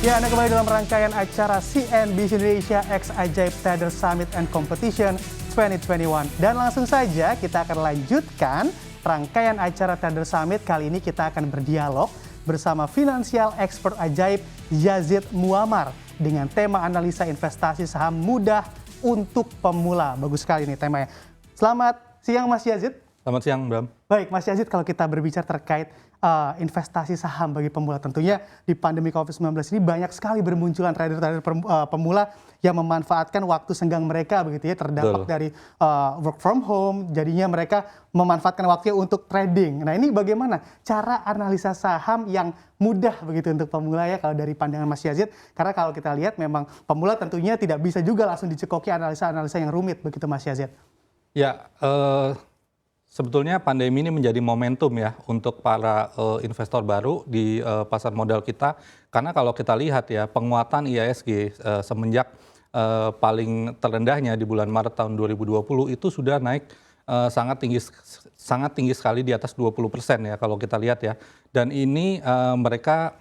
Ya, Anda kembali dalam rangkaian acara CNBC Indonesia X Ajaib Trader Summit and Competition 2021. Dan langsung saja kita akan lanjutkan rangkaian acara Trader Summit. Kali ini kita akan berdialog bersama financial expert ajaib Yazid Muammar dengan tema analisa investasi saham mudah untuk pemula. Bagus sekali nih temanya. Selamat siang Mas Yazid. Selamat siang, Bram. Baik, Mas Yazid, kalau kita berbicara terkait investasi saham bagi pemula, tentunya di pandemi COVID-19 ini banyak sekali bermunculan trader-trader pemula yang memanfaatkan waktu senggang mereka, begitu ya, terdampak dari work from home, jadinya mereka memanfaatkan waktunya untuk trading. Nah, ini bagaimana cara analisa saham yang mudah begitu untuk pemula ya, kalau dari pandangan Mas Yazid? Karena kalau kita lihat memang pemula tentunya tidak bisa juga langsung dicekoki analisa-analisa yang rumit, begitu Mas Yazid. Ya, sebetulnya pandemi ini menjadi momentum ya untuk para investor baru di pasar modal kita. Karena kalau kita lihat ya, penguatan IHSG semenjak paling terendahnya di bulan Maret tahun 2020 itu sudah naik sangat tinggi sekali, di atas 20% ya kalau kita lihat ya. Dan ini mereka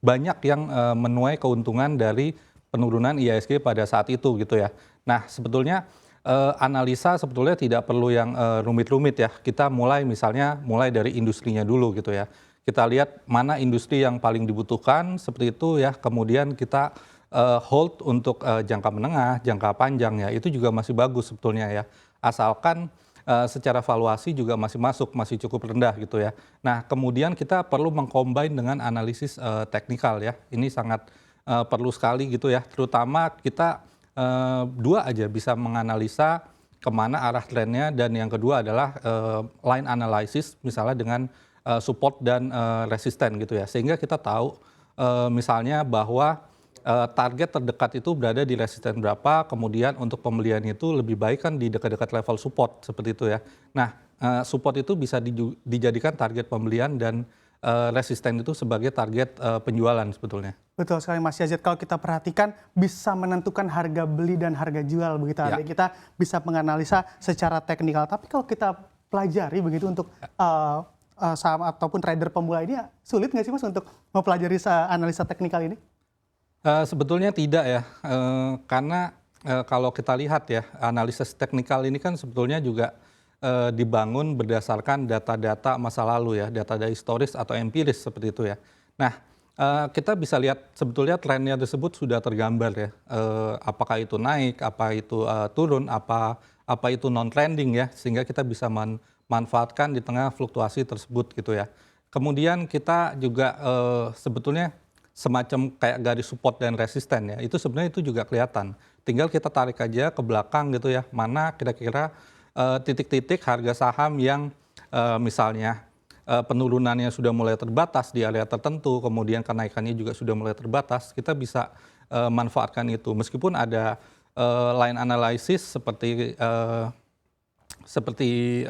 banyak yang menuai keuntungan dari penurunan IHSG pada saat itu gitu ya. Nah, sebetulnya analisa sebetulnya tidak perlu yang rumit-rumit ya. Kita mulai dari industrinya dulu gitu ya. Kita lihat mana industri yang paling dibutuhkan seperti itu ya. Kemudian kita hold untuk jangka menengah, jangka panjang ya. Itu juga masih bagus sebetulnya ya. Asalkan secara valuasi juga masih masuk, masih cukup rendah gitu ya. Nah, kemudian kita perlu mengcombine dengan analisis teknikal ya. Ini sangat perlu sekali gitu ya. Terutama kita dua aja bisa menganalisa kemana arah trennya, dan yang kedua adalah line analysis misalnya dengan support dan resisten gitu ya, sehingga kita tahu misalnya bahwa target terdekat itu berada di resisten berapa, kemudian untuk pembelian itu lebih baik kan di dekat-dekat level support seperti itu ya. Nah, support itu bisa dijadikan target pembelian dan resisten itu sebagai target penjualan sebetulnya. Betul sekali Mas Yazid, kalau kita perhatikan bisa menentukan harga beli dan harga jual begitu. Ya. Kita bisa menganalisa secara teknikal, tapi kalau kita pelajari begitu untuk saham ataupun trader pemula ini, sulit nggak sih Mas untuk mempelajari analisa teknikal ini? Sebetulnya tidak ya, karena kalau kita lihat ya, analisis teknikal ini kan sebetulnya juga dibangun berdasarkan data-data masa lalu ya, data-data historis atau empiris seperti itu ya. Nah, kita bisa lihat sebetulnya trennya tersebut sudah tergambar ya, apakah itu naik, apa itu turun, apa itu non-trending ya, sehingga kita bisa manfaatkan di tengah fluktuasi tersebut gitu ya. Kemudian kita juga sebetulnya semacam kayak garis support dan resisten ya, itu sebenarnya itu juga kelihatan. Tinggal kita tarik aja ke belakang gitu ya, mana kira-kira titik-titik harga saham yang misalnya penurunannya sudah mulai terbatas di area tertentu, kemudian kenaikannya juga sudah mulai terbatas, kita bisa manfaatkan itu. Meskipun ada line analysis seperti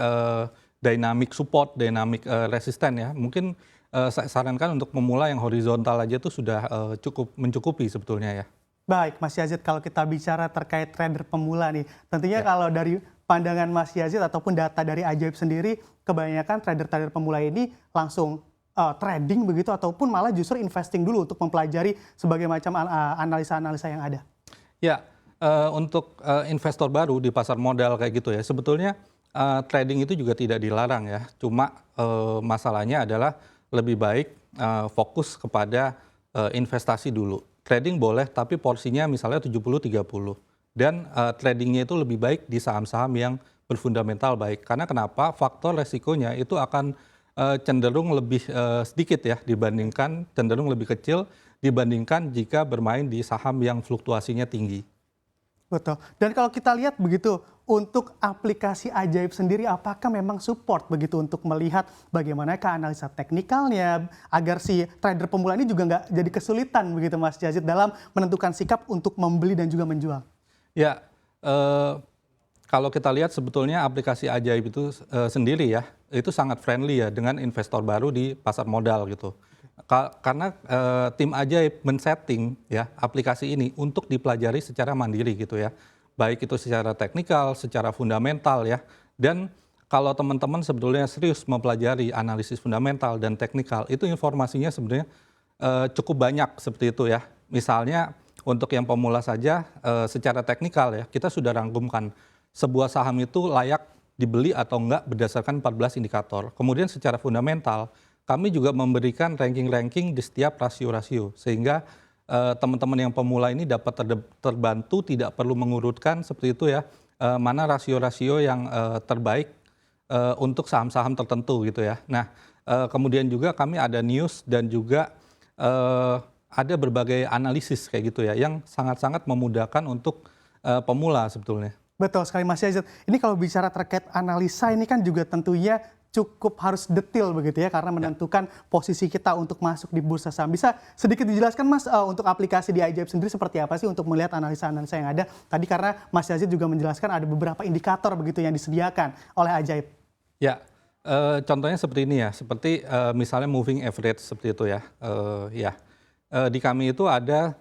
dynamic support, dynamic resisten ya, mungkin saya sarankan untuk memulai yang horizontal aja itu sudah cukup mencukupi sebetulnya ya. Baik, Mas Yazid, kalau kita bicara terkait trader pemula nih, tentunya kalau dari pandangan Mas Yazid ataupun data dari Ajaib sendiri, kebanyakan trader-trader pemula ini langsung trading begitu, ataupun malah justru investing dulu untuk mempelajari sebagai macam analisa-analisa yang ada? Ya, untuk investor baru di pasar modal kayak gitu ya, sebetulnya trading itu juga tidak dilarang ya. Cuma masalahnya adalah lebih baik fokus kepada investasi dulu. Trading boleh, tapi porsinya misalnya 70-30. Dan tradingnya itu lebih baik di saham-saham yang berfundamental baik. Karena kenapa? Faktor resikonya itu akan cenderung lebih sedikit ya, cenderung lebih kecil dibandingkan jika bermain di saham yang fluktuasinya tinggi. Betul. Dan kalau kita lihat begitu, untuk aplikasi Ajaib sendiri, apakah memang support begitu untuk melihat bagaimana analisa teknikalnya, agar si trader pemula ini juga nggak jadi kesulitan begitu Mas Yazid dalam menentukan sikap untuk membeli dan juga menjual? Ya, kalau kita lihat sebetulnya aplikasi Ajaib itu sendiri ya, itu sangat friendly ya dengan investor baru di pasar modal gitu. Karena tim Ajaib men-setting ya aplikasi ini untuk dipelajari secara mandiri gitu ya. Baik itu secara teknikal, secara fundamental ya. Dan kalau teman-teman sebetulnya serius mempelajari analisis fundamental dan teknikal, itu informasinya sebenarnya cukup banyak seperti itu ya. Misalnya untuk yang pemula saja secara teknikal ya, kita sudah rangkumkan sebuah saham itu layak dibeli atau enggak berdasarkan 14 indikator. Kemudian secara fundamental, kami juga memberikan ranking-ranking di setiap rasio-rasio sehingga teman-teman yang pemula ini dapat terbantu, tidak perlu mengurutkan seperti itu ya, mana rasio-rasio yang terbaik untuk saham-saham tertentu gitu ya. Nah, kemudian juga kami ada news dan juga ada berbagai analisis kayak gitu ya, yang sangat-sangat memudahkan untuk pemula sebetulnya. Betul sekali Mas Yazid. Ini kalau bicara terkait analisa ini kan juga tentunya cukup harus detail begitu ya karena menentukan posisi kita untuk masuk di bursa saham. Bisa sedikit dijelaskan Mas untuk aplikasi di Ajaib sendiri seperti apa sih untuk melihat analisa-analisa yang ada? Tadi karena Mas Yazid juga menjelaskan ada beberapa indikator begitu yang disediakan oleh Ajaib. Ya, contohnya seperti ini ya, seperti misalnya moving average seperti itu ya. Di kami itu ada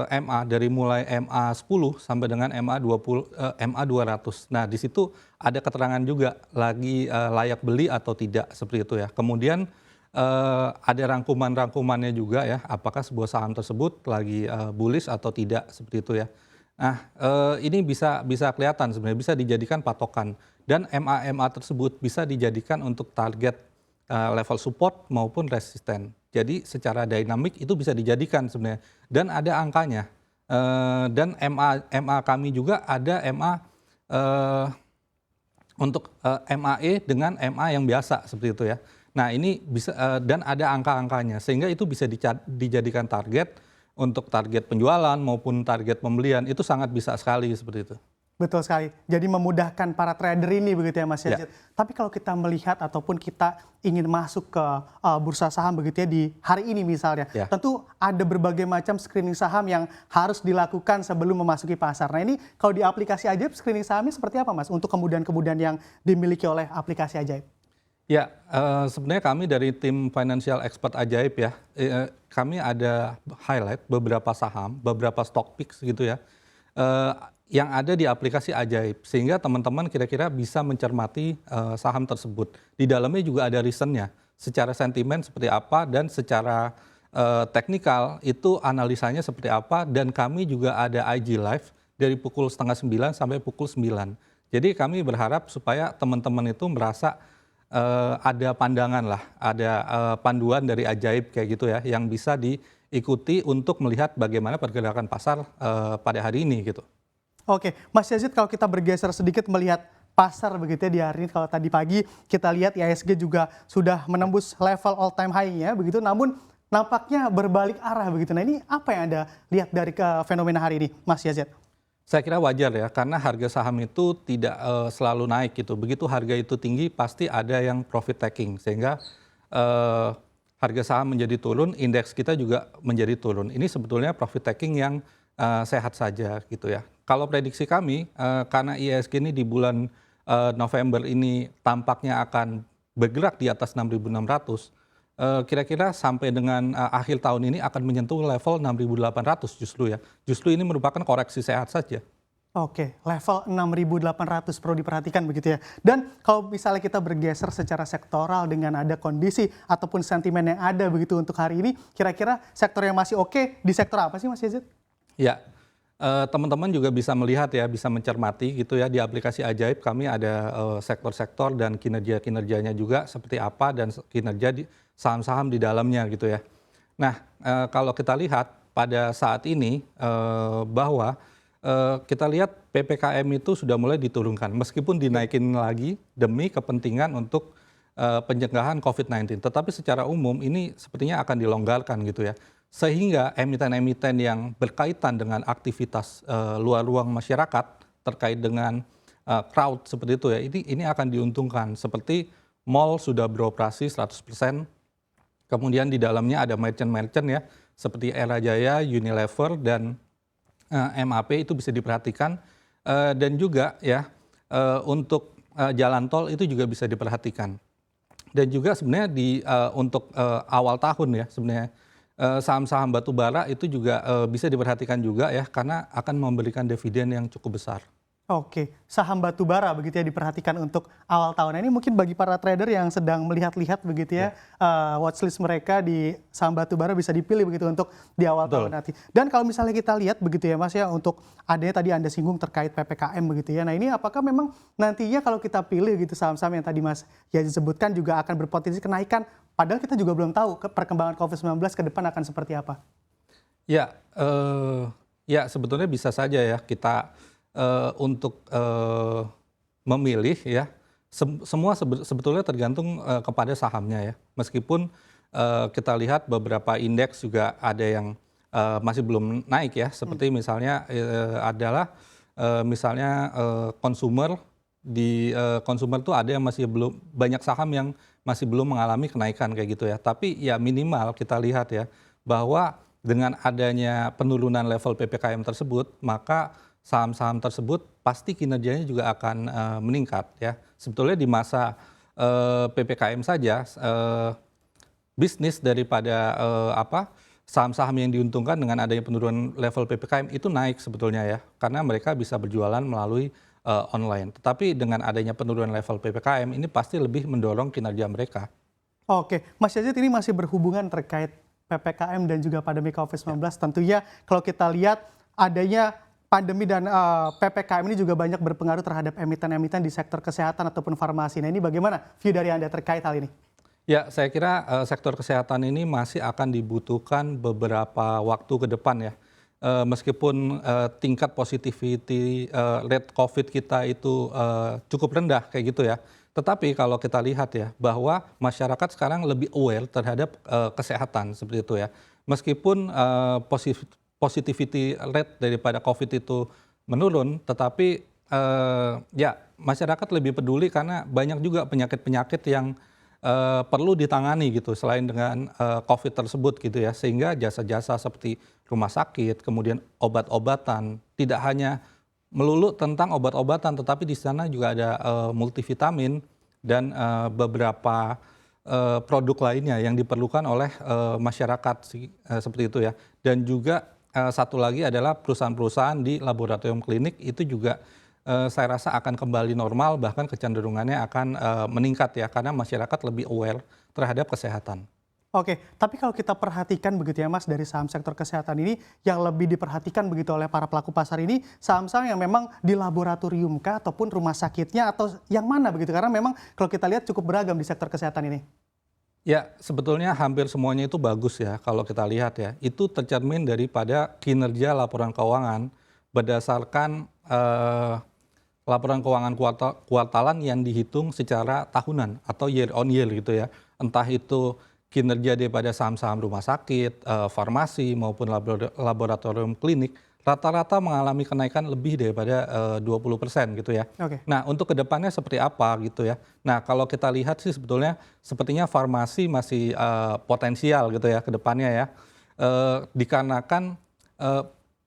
MA dari mulai MA 10 sampai dengan MA 20, MA 200. Nah, di situ ada keterangan juga lagi layak beli atau tidak seperti itu ya. Kemudian ada rangkuman-rangkumannya juga ya, apakah sebuah saham tersebut lagi bullish atau tidak seperti itu ya. Nah, ini bisa kelihatan sebenarnya, bisa dijadikan patokan dan MA tersebut bisa dijadikan untuk target level support maupun resisten. Jadi secara dinamik itu bisa dijadikan sebenarnya dan ada angkanya. Dan MA kami juga ada MA untuk MAE dengan MA yang biasa seperti itu ya. Nah, ini bisa dan ada angka-angkanya sehingga itu bisa dijadikan target untuk target penjualan maupun target pembelian itu sangat bisa sekali seperti itu. Betul sekali. Jadi memudahkan para trader ini begitu ya Mas Yazid. Tapi kalau kita melihat ataupun kita ingin masuk ke bursa saham begitu ya di hari ini misalnya. Tentu ada berbagai macam screening saham yang harus dilakukan sebelum memasuki pasar. Nah ini kalau di aplikasi Ajaib screening sahamnya seperti apa Mas untuk kemudahan-kemudahan yang dimiliki oleh aplikasi Ajaib? Ya, sebenarnya kami dari tim Financial Expert Ajaib ya, kami ada highlight beberapa saham, beberapa stock picks gitu ya. Yang ada di aplikasi Ajaib sehingga teman-teman kira-kira bisa mencermati saham tersebut. Di dalamnya juga ada reasonnya, secara sentimen seperti apa dan secara teknikal itu analisanya seperti apa dan kami juga ada IG Live dari pukul 8:30 sampai pukul 9. Jadi kami berharap supaya teman-teman itu merasa ada pandangan lah, ada panduan dari Ajaib kayak gitu ya yang bisa diikuti untuk melihat bagaimana pergerakan pasar pada hari ini gitu. Oke, Mas Yazid kalau kita bergeser sedikit melihat pasar begitu ya di hari ini, kalau tadi pagi kita lihat IHSG juga sudah menembus level all time high-nya begitu, namun nampaknya berbalik arah begitu. Nah ini apa yang Anda lihat dari fenomena hari ini Mas Yazid? Saya kira wajar ya karena harga saham itu tidak selalu naik gitu. Begitu harga itu tinggi pasti ada yang profit taking sehingga harga saham menjadi turun, indeks kita juga menjadi turun. Ini sebetulnya profit taking yang sehat saja gitu ya. Kalau prediksi kami, karena IHSG ini di bulan November ini tampaknya akan bergerak di atas 6.600, kira-kira sampai dengan akhir tahun ini akan menyentuh level 6.800 justru ya. Justru ini merupakan koreksi sehat saja. Oke, level 6.800 perlu diperhatikan begitu ya. Dan kalau misalnya kita bergeser secara sektoral dengan ada kondisi ataupun sentimen yang ada begitu untuk hari ini, kira-kira sektor yang masih oke di sektor apa sih Mas Yazid? Ya, teman-teman juga bisa melihat ya, bisa mencermati gitu ya di aplikasi Ajaib kami ada sektor-sektor dan kinerjanya juga seperti apa dan kinerja di saham-saham di dalamnya gitu ya. Nah, kalau kita lihat pada saat ini bahwa kita lihat PPKM itu sudah mulai diturunkan meskipun dinaikin lagi demi kepentingan untuk pencegahan COVID-19. Tetapi secara umum ini sepertinya akan dilonggarkan gitu ya. Sehingga emiten-emiten yang berkaitan dengan aktivitas luar ruang masyarakat terkait dengan crowd seperti itu ya, ini akan diuntungkan. Seperti mall sudah beroperasi 100%, kemudian di dalamnya ada merchant-merchant ya, seperti Era Jaya, Unilever, dan MAP itu bisa diperhatikan. Dan juga ya untuk jalan tol itu juga bisa diperhatikan. Dan juga sebenarnya untuk awal tahun ya sebenarnya, saham-saham batu bara itu juga bisa diperhatikan juga ya karena akan memberikan dividen yang cukup besar. Oke, saham batubara begitu ya diperhatikan untuk awal tahun. Nah, ini mungkin bagi para trader yang sedang melihat-lihat begitu ya, watchlist mereka di saham batubara bisa dipilih begitu untuk di awal tahun Betul. nanti. Dan kalau misalnya kita lihat begitu ya Mas ya, untuk adanya tadi Anda singgung terkait PPKM begitu ya. Nah, ini apakah memang nantinya kalau kita pilih gitu saham-saham yang tadi Mas ya disebutkan juga akan berpotensi kenaikan, padahal kita juga belum tahu perkembangan COVID-19 ke depan akan seperti apa? Ya, ya sebetulnya bisa saja ya kita untuk memilih ya, semua sebetulnya tergantung kepada sahamnya ya. Meskipun kita lihat beberapa indeks juga ada yang masih belum naik ya, seperti misalnya adalah misalnya consumer di consumer tuh ada yang masih belum, banyak saham yang masih belum mengalami kenaikan kayak gitu ya. Tapi ya minimal kita lihat ya bahwa dengan adanya penurunan level PPKM tersebut, maka saham-saham tersebut pasti kinerjanya juga akan meningkat ya. Sebetulnya di masa PPKM saja bisnis daripada saham-saham yang diuntungkan dengan adanya penurunan level PPKM itu naik sebetulnya ya, karena mereka bisa berjualan melalui online. Tetapi dengan adanya penurunan level PPKM ini pasti lebih mendorong kinerja mereka. Oke, Mas Yazid ini masih berhubungan terkait PPKM dan juga pandemi COVID-19. Tentunya kalau kita lihat adanya pandemi dan PPKM ini juga banyak berpengaruh terhadap emiten-emiten di sektor kesehatan ataupun farmasi. Nah, ini bagaimana view dari Anda terkait hal ini? Ya, saya kira sektor kesehatan ini masih akan dibutuhkan beberapa waktu ke depan ya. Meskipun tingkat positivity rate COVID kita itu cukup rendah kayak gitu ya. Tetapi kalau kita lihat ya bahwa masyarakat sekarang lebih aware terhadap kesehatan seperti itu ya. Meskipun positivity rate daripada COVID itu menurun, tetapi ya masyarakat lebih peduli karena banyak juga penyakit-penyakit yang perlu ditangani gitu selain dengan COVID tersebut gitu ya, sehingga jasa-jasa seperti rumah sakit, kemudian obat-obatan, tidak hanya melulu tentang obat-obatan, tetapi di sana juga ada multivitamin dan beberapa produk lainnya yang diperlukan oleh masyarakat seperti itu ya. Dan juga satu lagi adalah perusahaan-perusahaan di laboratorium klinik itu juga saya rasa akan kembali normal, bahkan kecenderungannya akan meningkat ya, karena masyarakat lebih aware terhadap kesehatan. Oke, tapi kalau kita perhatikan begitu ya Mas, dari saham sektor kesehatan ini yang lebih diperhatikan begitu oleh para pelaku pasar ini, saham-saham yang memang di laboratorium kah ataupun rumah sakitnya atau yang mana begitu? Karena memang kalau kita lihat cukup beragam di sektor kesehatan ini. Ya, sebetulnya hampir semuanya itu bagus ya kalau kita lihat ya. Itu tercermin daripada kinerja laporan keuangan berdasarkan laporan keuangan kuartalan yang dihitung secara tahunan atau year on year gitu ya. Entah itu kinerja daripada saham-saham rumah sakit, farmasi maupun laboratorium klinik, rata-rata mengalami kenaikan lebih daripada 20% gitu ya. Oke. Nah, untuk kedepannya seperti apa gitu ya. Nah, kalau kita lihat sih sebetulnya sepertinya farmasi masih potensial gitu ya kedepannya ya. Dikarenakan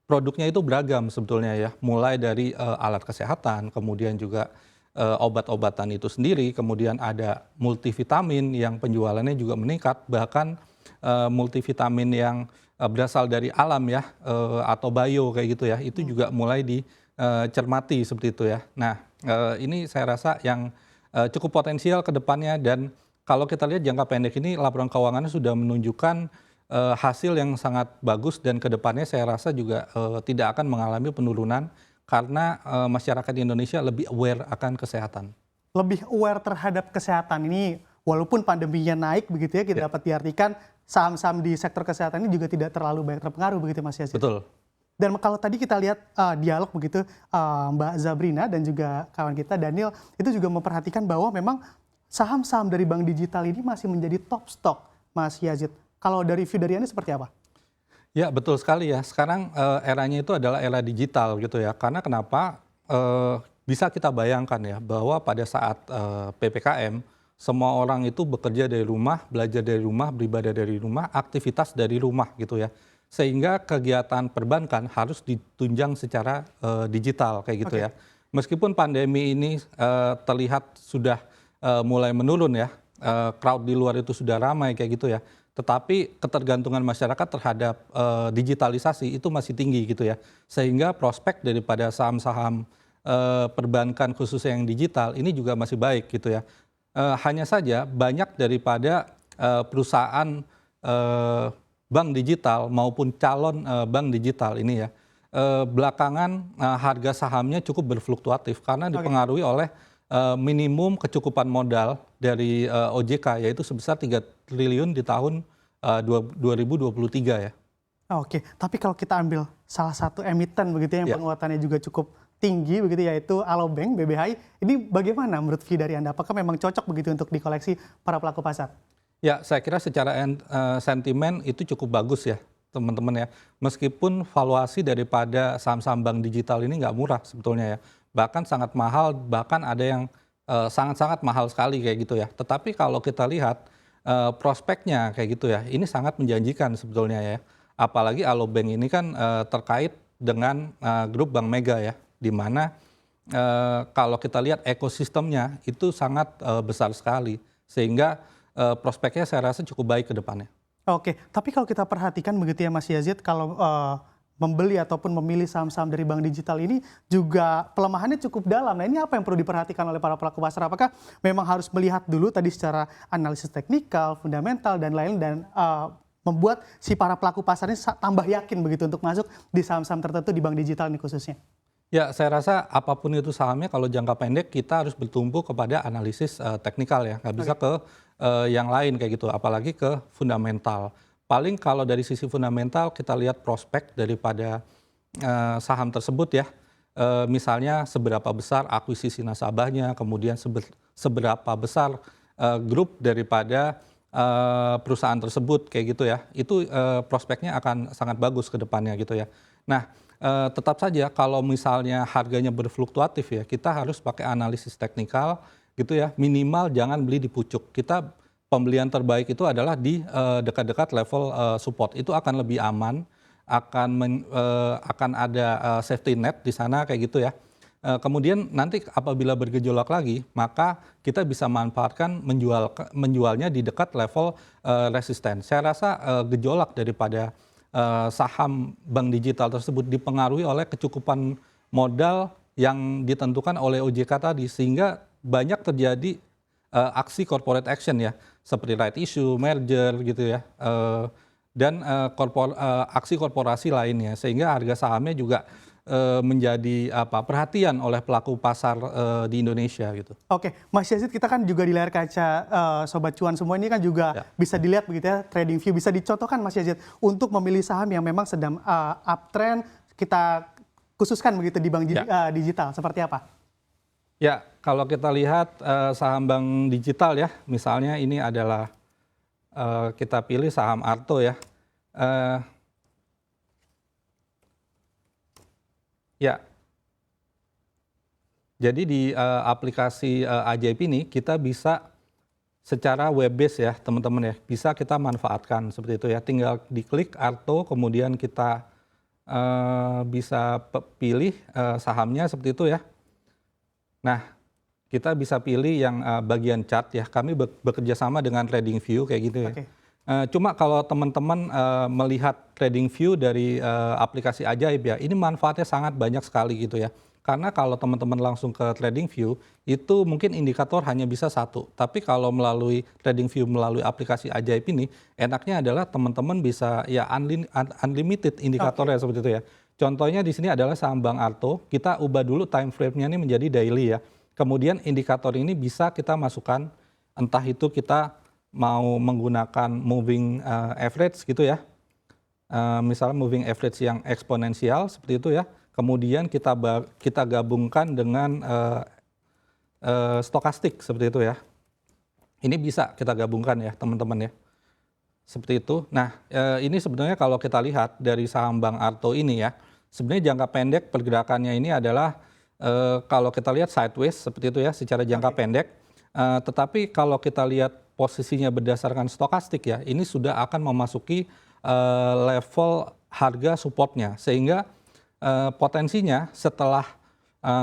produknya itu beragam sebetulnya ya. Mulai dari alat kesehatan, kemudian juga obat-obatan itu sendiri, kemudian ada multivitamin yang penjualannya juga meningkat, bahkan multivitamin yang berasal dari alam ya, atau bio kayak gitu ya, itu juga mulai dicermati seperti itu ya. Nah, ini saya rasa yang cukup potensial ke depannya, dan kalau kita lihat jangka pendek ini laporan keuangannya sudah menunjukkan hasil yang sangat bagus, dan ke depannya saya rasa juga tidak akan mengalami penurunan karena masyarakat di Indonesia lebih aware akan kesehatan. Lebih aware terhadap kesehatan ini, walaupun pandeminya naik begitu ya, kita Ya, dapat diartikan saham-saham di sektor kesehatan ini juga tidak terlalu banyak terpengaruh begitu Mas Yazid. betul. Dan kalau tadi kita lihat dialog begitu Mbak Zabrina dan juga kawan kita Daniel itu juga memperhatikan bahwa memang saham-saham dari bank digital ini masih menjadi top stock, Mas Yazid. Kalau dari view dari Anda seperti apa? Ya, betul sekali ya. Sekarang eranya itu adalah era digital gitu ya. Karena kenapa? Bisa kita bayangkan ya bahwa pada saat PPKM semua orang itu bekerja dari rumah, belajar dari rumah, beribadah dari rumah, aktivitas dari rumah gitu ya. Sehingga kegiatan perbankan harus ditunjang secara digital kayak gitu Oke. ya. Meskipun pandemi ini terlihat sudah mulai menurun ya, crowd di luar itu sudah ramai kayak gitu ya. Tetapi ketergantungan masyarakat terhadap digitalisasi itu masih tinggi gitu ya. Sehingga prospek daripada saham-saham perbankan khususnya yang digital ini juga masih baik gitu ya. Hanya saja banyak daripada perusahaan bank digital maupun calon bank digital ini ya, belakangan harga sahamnya cukup berfluktuatif karena dipengaruhi oleh minimum kecukupan modal dari OJK yaitu sebesar 3 triliun di tahun 2023 ya. Oke, tapi kalau kita ambil salah satu emiten begitu ya, yang penguatannya juga cukup tinggi begitu yaitu Alobank BBHI, ini bagaimana menurut view dari Anda? Apakah memang cocok begitu untuk dikoleksi para pelaku pasar? Ya, saya kira secara sentimen itu cukup bagus ya, teman-teman ya. Meskipun valuasi daripada saham-saham bank digital ini nggak murah sebetulnya ya. Bahkan sangat mahal, bahkan ada yang sangat-sangat mahal sekali kayak gitu ya. Tetapi kalau kita lihat prospeknya kayak gitu ya, ini sangat menjanjikan sebetulnya ya. Apalagi Alobank ini kan terkait dengan grup Bank Mega ya, di mana kalau kita lihat ekosistemnya itu sangat besar sekali. Sehingga prospeknya saya rasa cukup baik ke depannya. Oke, tapi kalau kita perhatikan begitu ya Mas Yazid, kalau membeli ataupun memilih saham-saham dari bank digital ini juga pelemahannya cukup dalam. Nah ini apa yang perlu diperhatikan oleh para pelaku pasar? Apakah memang harus melihat dulu tadi secara analisis teknikal, fundamental, dan lain-lain dan membuat si para pelaku pasar ini tambah yakin begitu untuk masuk di saham-saham tertentu di bank digital ini khususnya? Ya, saya rasa apapun itu sahamnya kalau jangka pendek kita harus bertumpu kepada analisis teknikal ya, nggak bisa ke yang lain kayak gitu, apalagi ke fundamental. Paling kalau dari sisi fundamental kita lihat prospek daripada saham tersebut ya, misalnya seberapa besar akuisisi nasabahnya, kemudian seberapa besar grup daripada perusahaan tersebut kayak gitu ya, itu prospeknya akan sangat bagus ke depannya gitu ya. Nah, tetap saja kalau misalnya harganya berfluktuatif ya, kita harus pakai analisis teknikal gitu ya, minimal jangan beli di pucuk. Kita pembelian terbaik itu adalah di dekat-dekat level support, itu akan lebih aman, akan ada safety net di sana kayak gitu ya. Kemudian nanti apabila bergejolak lagi, maka kita bisa manfaatkan menjualnya di dekat level resisten. Saya rasa gejolak daripada saham bank digital tersebut dipengaruhi oleh kecukupan modal yang ditentukan oleh OJK tadi, sehingga banyak terjadi aksi corporate action ya, seperti right issue, merger gitu ya, dan aksi korporasi lainnya, sehingga harga sahamnya juga menjadi perhatian oleh pelaku pasar di Indonesia gitu. Oke, Mas Yazid, kita kan juga di layar kaca Sobat Cuan semua ini kan juga bisa dilihat begitu ya, trading view bisa dicontohkan Mas Yazid untuk memilih saham yang memang sedang uptrend, kita khususkan begitu di bank digital, seperti apa? Ya, kalau kita lihat saham bank digital ya, misalnya ini adalah kita pilih saham Arto ya. Ya, jadi di aplikasi Ajaib ini kita bisa secara web based ya teman-teman ya, bisa kita manfaatkan seperti itu ya. Tinggal diklik Arto, kemudian kita bisa pilih sahamnya seperti itu ya. Nah, kita bisa pilih yang bagian chart ya. Kami bekerja sama dengan TradingView kayak gitu ya. Cuma kalau teman-teman melihat TradingView dari aplikasi Ajaib ya, ini manfaatnya sangat banyak sekali gitu ya. Karena kalau teman-teman langsung ke TradingView, itu mungkin indikator hanya bisa satu. Tapi kalau melalui TradingView melalui aplikasi Ajaib ini, enaknya adalah teman-teman bisa ya unlimited indikatornya seperti itu ya. Contohnya di sini adalah saham Bank Arto, kita ubah dulu time frame-nya ini menjadi daily ya. Kemudian indikator ini bisa kita masukkan, entah itu kita mau menggunakan moving average gitu ya, misalnya moving average yang eksponensial seperti itu ya, kemudian kita gabungkan dengan stokastik seperti itu ya, ini bisa kita gabungkan ya teman-teman ya, seperti itu. Nah ini sebenarnya kalau kita lihat dari saham Bank Arto ini ya, sebenarnya jangka pendek pergerakannya ini adalah kalau kita lihat sideways seperti itu ya secara jangka pendek, tetapi kalau kita lihat posisinya berdasarkan stokastik ya, ini sudah akan memasuki level harga supportnya, sehingga potensinya setelah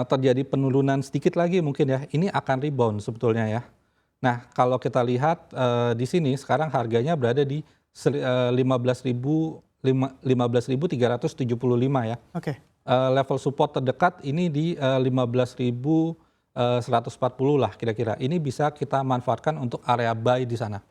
terjadi penurunan sedikit lagi mungkin ya, ini akan rebound sebetulnya ya. Nah kalau kita lihat di sini sekarang harganya berada di 15.375 ya. level support terdekat ini di 15.140 lah kira-kira. Ini bisa kita manfaatkan untuk area buy di sana.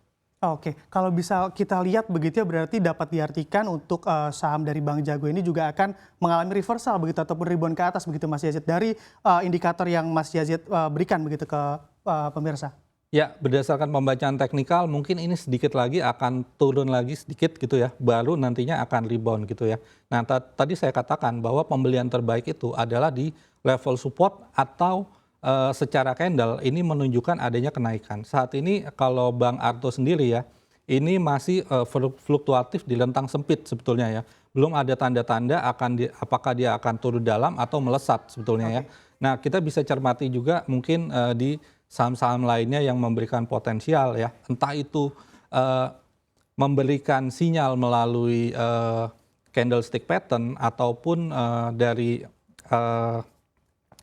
Oke, kalau bisa kita lihat begitu ya berarti dapat diartikan untuk saham dari Bank Jago ini juga akan mengalami reversal begitu ataupun rebound ke atas begitu Mas Yazid dari indikator yang Mas Yazid berikan begitu ke pemirsa. Ya, berdasarkan pembacaan teknikal mungkin ini sedikit lagi akan turun lagi sedikit gitu ya, baru nantinya akan rebound gitu ya. Nah, tadi saya katakan bahwa pembelian terbaik itu adalah di level support atau secara candle ini menunjukkan adanya kenaikan. Saat ini kalau Bang Arto sendiri ya, ini masih fluktuatif di rentang sempit sebetulnya ya. Belum ada tanda-tanda apakah dia akan turun dalam atau melesat sebetulnya ya. Nah, kita bisa cermati juga mungkin di saham-saham lainnya yang memberikan potensial ya. Entah itu memberikan sinyal melalui candlestick pattern ataupun dari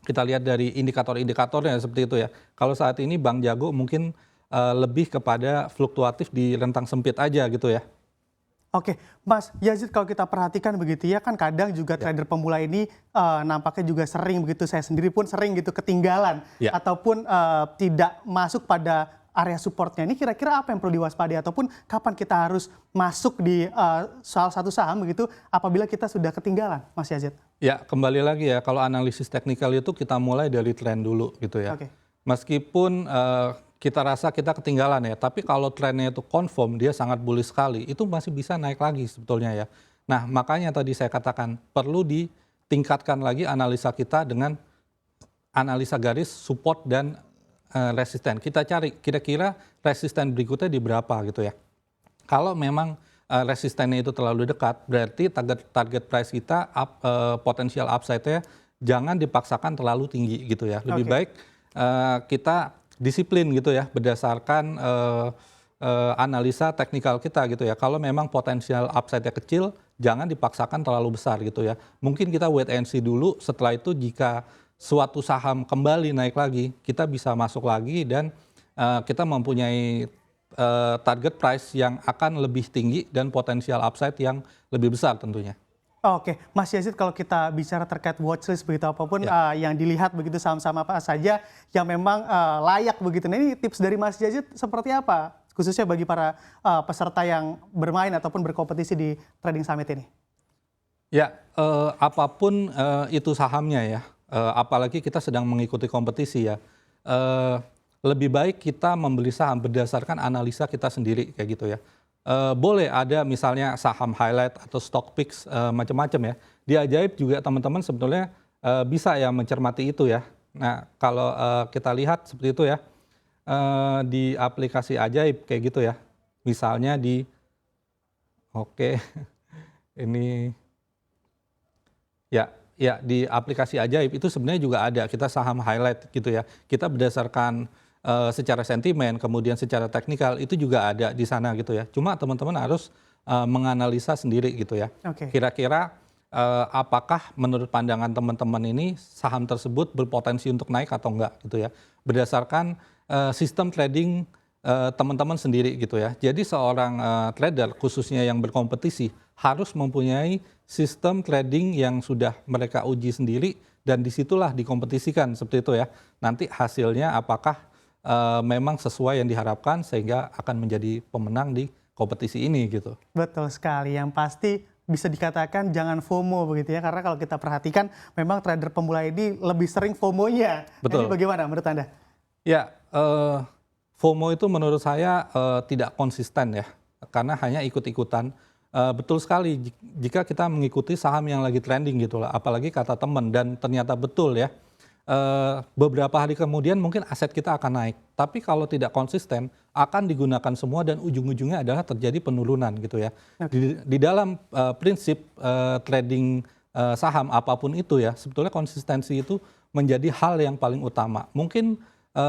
kita lihat dari indikator-indikatornya seperti itu ya. Kalau saat ini Bank Jago mungkin lebih kepada fluktuatif di rentang sempit aja gitu ya. Oke, Mas Yazid kalau kita perhatikan begitu ya kan kadang juga trader pemula ini nampaknya juga sering begitu, saya sendiri pun sering gitu ketinggalan ataupun tidak masuk pada area supportnya. Ini kira-kira apa yang perlu diwaspadai ataupun kapan kita harus masuk di salah satu saham begitu apabila kita sudah ketinggalan, Mas Yazid? Ya, kembali lagi ya, kalau analisis teknikal itu kita mulai dari tren dulu gitu ya. Oke. Meskipun kita rasa kita ketinggalan ya, tapi kalau trennya itu confirm, dia sangat bullish sekali, itu masih bisa naik lagi sebetulnya ya. Nah, makanya tadi saya katakan perlu ditingkatkan lagi analisa kita dengan analisa garis support dan resisten. Kita cari kira-kira resisten berikutnya di berapa gitu ya. Kalau memang resistennya itu terlalu dekat, berarti target price kita potensial upside-nya jangan dipaksakan terlalu tinggi gitu ya. Lebih baik kita disiplin gitu ya berdasarkan analisa teknikal kita gitu ya. Kalau memang potensial upside-nya kecil, jangan dipaksakan terlalu besar gitu ya. Mungkin kita wait and see dulu, setelah itu jika suatu saham kembali naik lagi, kita bisa masuk lagi dan kita mempunyai target price yang akan lebih tinggi dan potensial upside yang lebih besar tentunya. Oke, Mas Yazid kalau kita bicara terkait watchlist begitu apapun yang dilihat begitu saham-saham apa saja yang memang layak begitu. Nah ini tips dari Mas Yazid seperti apa? Khususnya bagi para peserta yang bermain ataupun berkompetisi di Trading Summit ini. Ya, apapun itu sahamnya ya, apalagi kita sedang mengikuti kompetisi ya, lebih baik kita membeli saham berdasarkan analisa kita sendiri kayak gitu ya. Boleh ada misalnya saham highlight atau stock picks macam-macam ya. Di Ajaib juga teman-teman sebetulnya bisa ya mencermati itu ya. Nah kalau kita lihat seperti itu ya, di aplikasi Ajaib kayak gitu ya. Misalnya ini ya di aplikasi Ajaib itu sebenarnya juga ada kita saham highlight gitu ya. Kita berdasarkan secara sentimen, kemudian secara teknikal itu juga ada di sana gitu ya. Cuma teman-teman harus menganalisa sendiri gitu ya. Kira-kira apakah menurut pandangan teman-teman ini saham tersebut berpotensi untuk naik atau enggak gitu ya. Berdasarkan sistem trading teman-teman sendiri gitu ya. Jadi seorang trader khususnya yang berkompetisi harus mempunyai sistem trading yang sudah mereka uji sendiri dan disitulah dikompetisikan seperti itu ya. Nanti hasilnya apakah memang sesuai yang diharapkan sehingga akan menjadi pemenang di kompetisi ini gitu. Betul sekali, yang pasti bisa dikatakan jangan FOMO begitu ya, karena kalau kita perhatikan memang trader pemula ini lebih sering FOMO-nya. Betul. Ini bagaimana menurut Anda? Ya, FOMO itu menurut saya tidak konsisten ya, karena hanya ikut-ikutan. Betul sekali jika kita mengikuti saham yang lagi trending gitu lah, apalagi kata teman dan ternyata betul ya. Beberapa hari kemudian mungkin aset kita akan naik. Tapi kalau tidak konsisten akan digunakan semua dan ujung-ujungnya adalah terjadi penurunan gitu ya. Di dalam prinsip trading saham apapun itu ya, sebetulnya konsistensi itu menjadi hal yang paling utama. Mungkin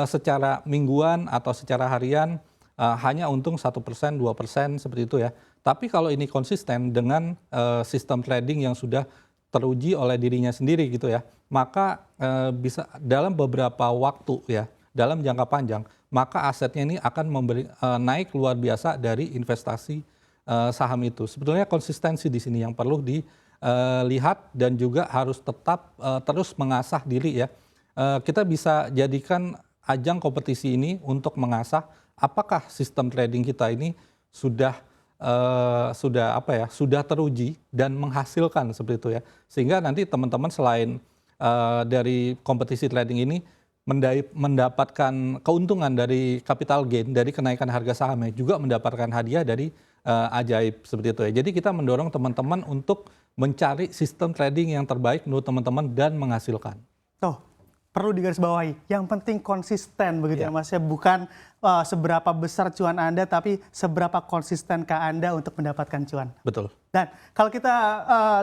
secara mingguan atau secara harian hanya untung 1%, 2% seperti itu ya. Tapi kalau ini konsisten dengan sistem trading yang sudah teruji oleh dirinya sendiri gitu ya, maka bisa dalam beberapa waktu ya, dalam jangka panjang, maka asetnya ini akan naik luar biasa dari investasi saham itu. Sebetulnya konsistensi di sini yang perlu lihat dan juga harus tetap terus mengasah diri ya. Kita bisa jadikan ajang kompetisi ini untuk mengasah apakah sistem trading kita ini sudah sudah teruji dan menghasilkan seperti itu ya. Sehingga nanti teman-teman selain dari kompetisi trading ini mendapatkan keuntungan dari capital gain dari kenaikan harga sahamnya, juga mendapatkan hadiah dari ajaib seperti itu ya. Jadi kita mendorong teman-teman untuk mencari sistem trading yang terbaik menurut teman-teman dan menghasilkan. Tuh, perlu digarisbawahi. Yang penting konsisten begitu ya Ya. Mas ya. Bukan seberapa besar cuan Anda, tapi seberapa konsistenkah Anda untuk mendapatkan cuan. Betul. Dan kalau kita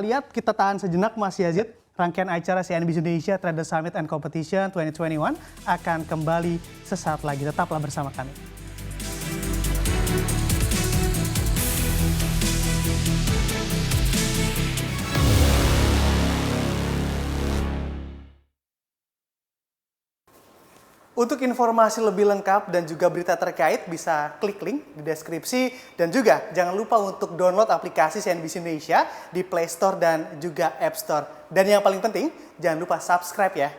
lihat, kita tahan sejenak Mas Yazid. Rangkaian acara CNBC Indonesia Trader Summit and Competition 2021 akan kembali sesaat lagi. Tetaplah bersama kami. Untuk informasi lebih lengkap dan juga berita terkait bisa klik link di deskripsi. Dan juga jangan lupa untuk download aplikasi CNBC Indonesia di Play Store dan juga App Store. Dan yang paling penting, jangan lupa subscribe ya